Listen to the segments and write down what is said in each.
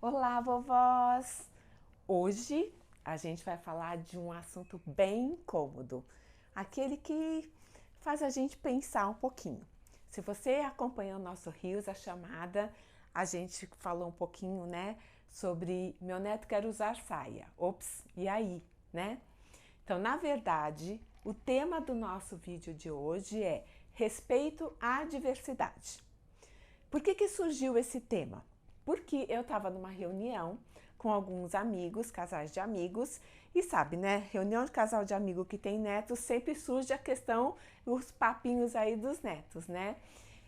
Olá, vovós! Hoje a gente vai falar de um assunto bem incômodo, aquele que faz a gente pensar um pouquinho. Se você acompanhou o nosso Rios, a chamada, a gente falou um pouquinho, né, sobre meu neto quer usar saia. Ops, e aí, né? Então, na verdade, o tema do nosso vídeo de hoje é respeito à diversidade. Por que surgiu esse tema? Porque eu estava numa reunião com alguns amigos, casais de amigos, e sabe, né? Reunião de casal de amigo que tem netos, sempre surge a questão, os papinhos aí dos netos, né?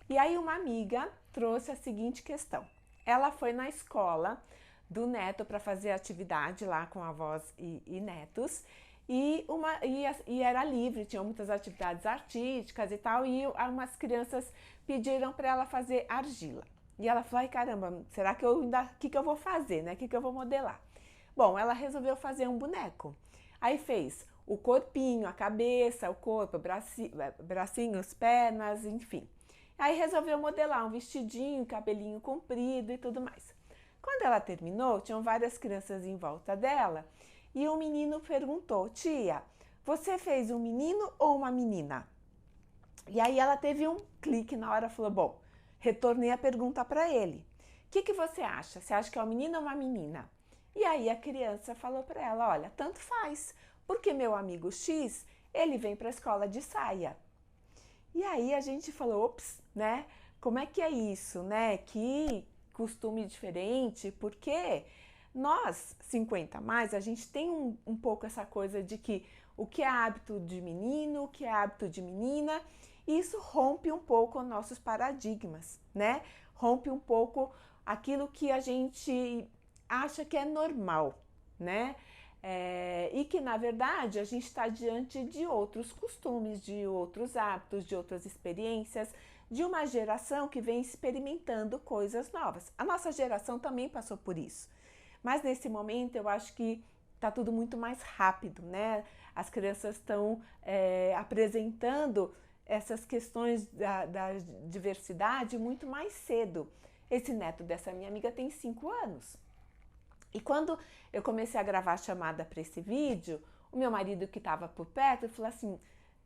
E aí uma amiga trouxe a seguinte questão. Ela foi na escola do neto para fazer atividade lá com avós e netos, e era livre, tinham muitas atividades artísticas e tal, e umas crianças pediram para ela fazer argila. E ela falou, ai caramba, será que que eu vou fazer, né? O que eu vou modelar? Bom, ela resolveu fazer um boneco. Aí fez o corpinho, a cabeça, o corpo, bracinhos, pernas, enfim. Aí resolveu modelar um vestidinho, cabelinho comprido e tudo mais. Quando ela terminou, tinham várias crianças em volta dela e um menino perguntou, tia, você fez um menino ou uma menina? E aí ela teve um clique na hora e falou, bom, retornei a pergunta para ele. O que você acha? Você acha que é um menino ou uma menina? E aí a criança falou para ela, olha, tanto faz, porque meu amigo X, ele vem para a escola de saia. E aí a gente falou, ops, né? Como é que é isso, né? Que costume diferente, porque nós, 50 mais, a gente tem um pouco essa coisa de que o que é hábito de menino, o que é hábito de menina, e isso rompe um pouco os nossos paradigmas, né? Rompe um pouco aquilo que a gente acha que é normal, né? E que na verdade a gente está diante de outros costumes, de outros hábitos, de outras experiências, de uma geração que vem experimentando coisas novas. A nossa geração também passou por isso, mas nesse momento eu acho que está tudo muito mais rápido, né? As crianças estão apresentando essas questões da diversidade muito mais cedo. Esse neto dessa minha amiga tem 5 anos. E quando eu comecei a gravar a chamada para esse vídeo, o meu marido que estava por perto falou assim,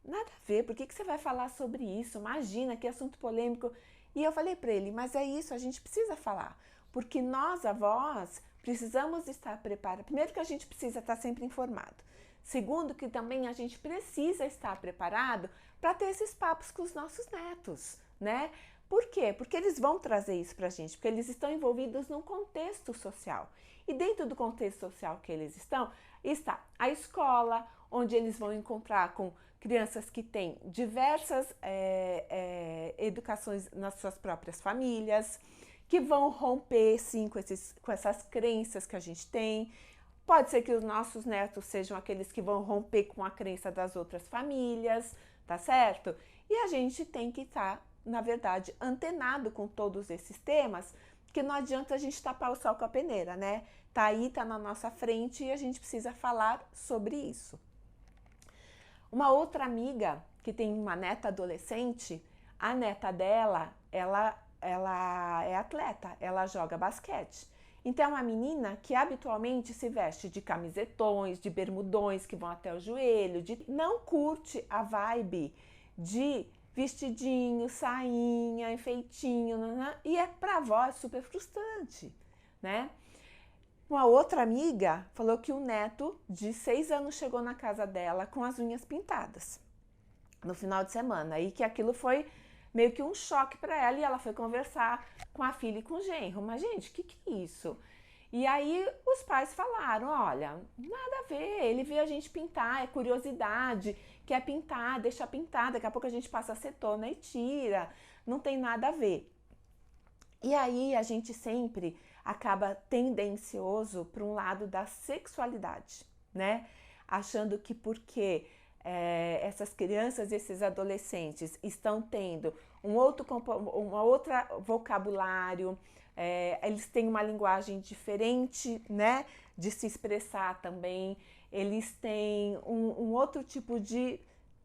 nada a ver, por que você vai falar sobre isso? Imagina, que assunto polêmico. E eu falei para ele, mas é isso, a gente precisa falar, porque nós, avós, precisamos estar preparados. Primeiro que a gente precisa estar sempre informado. Segundo que também a gente precisa estar preparado para ter esses papos com os nossos netos, né? Por quê? Porque eles vão trazer isso para a gente, porque eles estão envolvidos num contexto social. E dentro do contexto social que eles estão, está a escola, onde eles vão encontrar com crianças que têm diversas educações nas suas próprias famílias, que vão romper, sim, com essas crenças que a gente tem. Pode ser que os nossos netos sejam aqueles que vão romper com a crença das outras famílias, tá certo? E a gente tem que estar, na verdade, antenado com todos esses temas, porque não adianta a gente tapar o sol com a peneira, né? Tá aí, tá na nossa frente e a gente precisa falar sobre isso. Uma outra amiga que tem uma neta adolescente, a neta dela, ela é atleta, ela joga basquete. Então é uma menina que habitualmente se veste de camisetões, de bermudões que vão até o joelho, não curte a vibe de vestidinho, sainha, enfeitinho, e é pra avó super frustrante, né? Uma outra amiga falou que o neto de 6 anos chegou na casa dela com as unhas pintadas no final de semana e que aquilo foi meio que um choque para ela e ela foi conversar com a filha e com o genro. Mas, gente, o que é isso? E aí os pais falaram, olha, nada a ver, ele viu a gente pintar, é curiosidade, quer pintar, deixa pintar, daqui a pouco a gente passa acetona e tira, não tem nada a ver. E aí a gente sempre acaba tendencioso para um lado da sexualidade, né? Achando que porque essas crianças, esses adolescentes estão tendo uma outra vocabulário, eles têm uma linguagem diferente, né? De se expressar também, eles têm um outro tipo de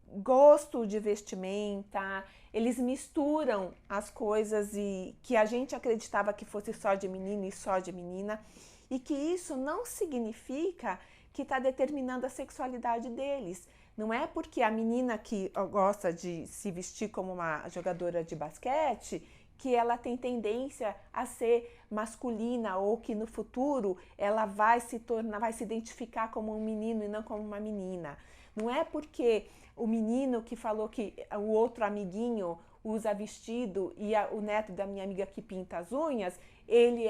gosto de vestimenta, eles misturam as coisas e que a gente acreditava que fosse só de menino e só de menina, e que isso não significa que está determinando a sexualidade deles. Não é porque a menina que gosta de se vestir como uma jogadora de basquete que ela tem tendência a ser masculina ou que no futuro ela vai se identificar como um menino e não como uma menina. Não é porque o menino que falou que o outro amiguinho usa vestido e o neto da minha amiga que pinta as unhas, ele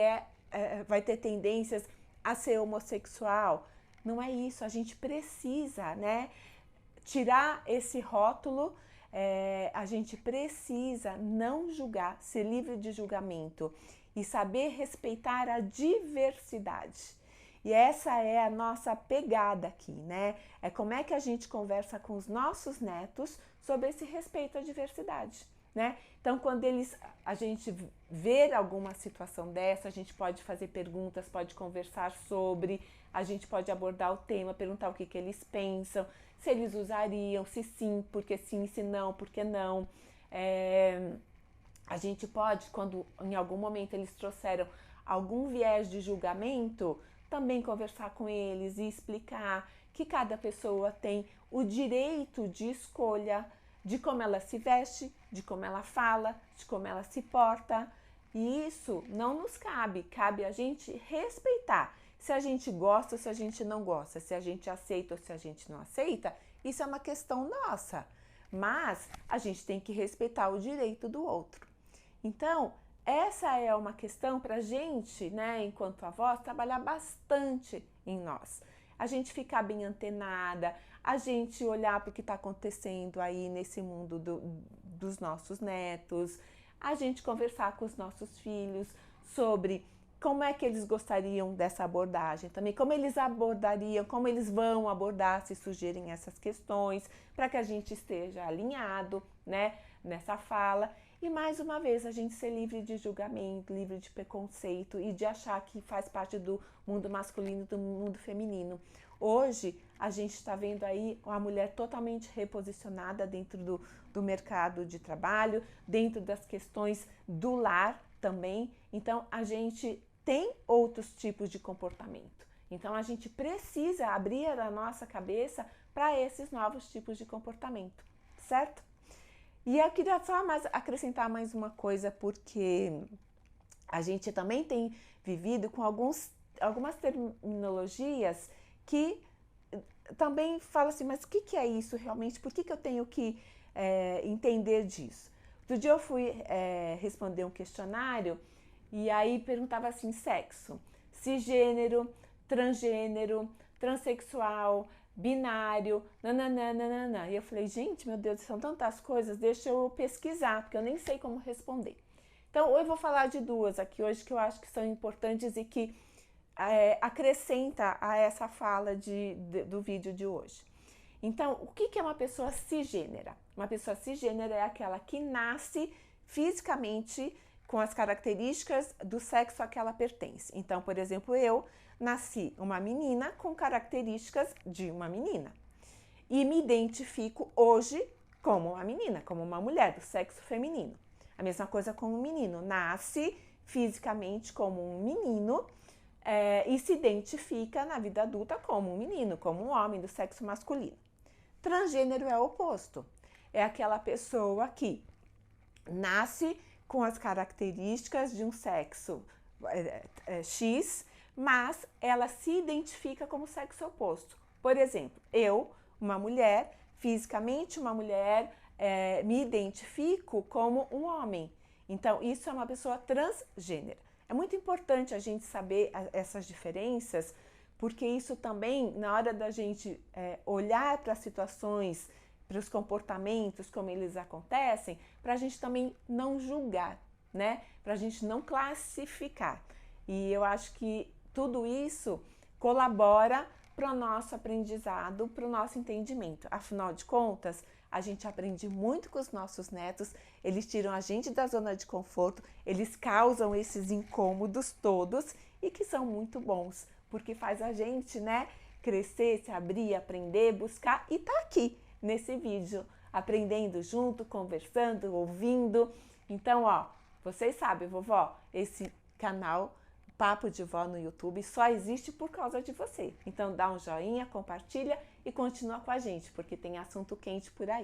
vai ter tendências a ser homossexual. Não é isso, a gente precisa, né, tirar esse rótulo, a gente precisa não julgar, ser livre de julgamento e saber respeitar a diversidade. E essa é a nossa pegada aqui, né? É como é que a gente conversa com os nossos netos sobre esse respeito à diversidade, né? Então, quando a gente ver alguma situação dessa, a gente pode fazer perguntas, pode conversar sobre, a gente pode abordar o tema, perguntar o que eles pensam, se eles usariam, se sim, porque sim, se não, porque não. A gente pode, quando em algum momento eles trouxeram algum viés de julgamento, também conversar com eles e explicar que cada pessoa tem o direito de escolha de como ela se veste, de como ela fala, de como ela se porta. E isso não nos cabe, cabe a gente respeitar. Se a gente gosta ou se a gente não gosta, se a gente aceita ou se a gente não aceita, isso é uma questão nossa. Mas a gente tem que respeitar o direito do outro. Então, essa é uma questão para a gente, né, enquanto avós, trabalhar bastante em nós. A gente ficar bem antenada, a gente olhar para o que está acontecendo aí nesse mundo dos nossos netos, a gente conversar com os nossos filhos sobre como é que eles gostariam dessa abordagem, também como eles abordariam, como eles vão abordar se surgirem essas questões, para que a gente esteja alinhado, né, nessa fala. E mais uma vez, a gente ser livre de julgamento, livre de preconceito e de achar que faz parte do mundo masculino e do mundo feminino. Hoje, a gente está vendo aí uma mulher totalmente reposicionada dentro do mercado de trabalho, dentro das questões do lar também. Então, a gente tem outros tipos de comportamento. Então, a gente precisa abrir a nossa cabeça para esses novos tipos de comportamento, certo? E eu queria só acrescentar mais uma coisa, porque a gente também tem vivido com algumas terminologias que também falam assim, mas o que é isso realmente? Por que eu tenho que entender disso? Outro dia eu fui responder um questionário e aí perguntava assim, sexo, cisgênero, transgênero, transexual, binário, nananana. E eu falei, gente, meu Deus, são tantas coisas, deixa eu pesquisar, porque eu nem sei como responder. Então, eu vou falar de duas aqui hoje que eu acho que são importantes e que acrescenta a essa fala do vídeo de hoje. Então, o que é uma pessoa cisgênera? Uma pessoa cisgênera é aquela que nasce fisicamente com as características do sexo a que ela pertence. Então, por exemplo, eu nasci uma menina com características de uma menina e me identifico hoje como uma menina, como uma mulher do sexo feminino. A mesma coisa com um menino, nasce fisicamente como um menino e se identifica na vida adulta como um menino, como um homem do sexo masculino. Transgênero é o oposto, é aquela pessoa que nasce com as características de um sexo X, mas ela se identifica como sexo oposto. Por exemplo, eu, uma mulher, fisicamente uma mulher, me identifico como um homem. Então, isso é uma pessoa transgênera. É muito importante a gente saber essas diferenças, porque isso também, na hora da gente olhar para as situações, para os comportamentos, como eles acontecem, para a gente também não julgar, né? Para a gente não classificar. E eu acho que tudo isso colabora para o nosso aprendizado, para o nosso entendimento. Afinal de contas, a gente aprende muito com os nossos netos, eles tiram a gente da zona de conforto, eles causam esses incômodos todos e que são muito bons, porque faz a gente, né, crescer, se abrir, aprender, buscar e tá aqui. nesse vídeo, aprendendo junto, conversando, ouvindo. Então, ó, vocês sabem, vovó, esse canal Papo de Vó no YouTube só existe por causa de você. Então dá um joinha, compartilha e continua com a gente, porque tem assunto quente por aí.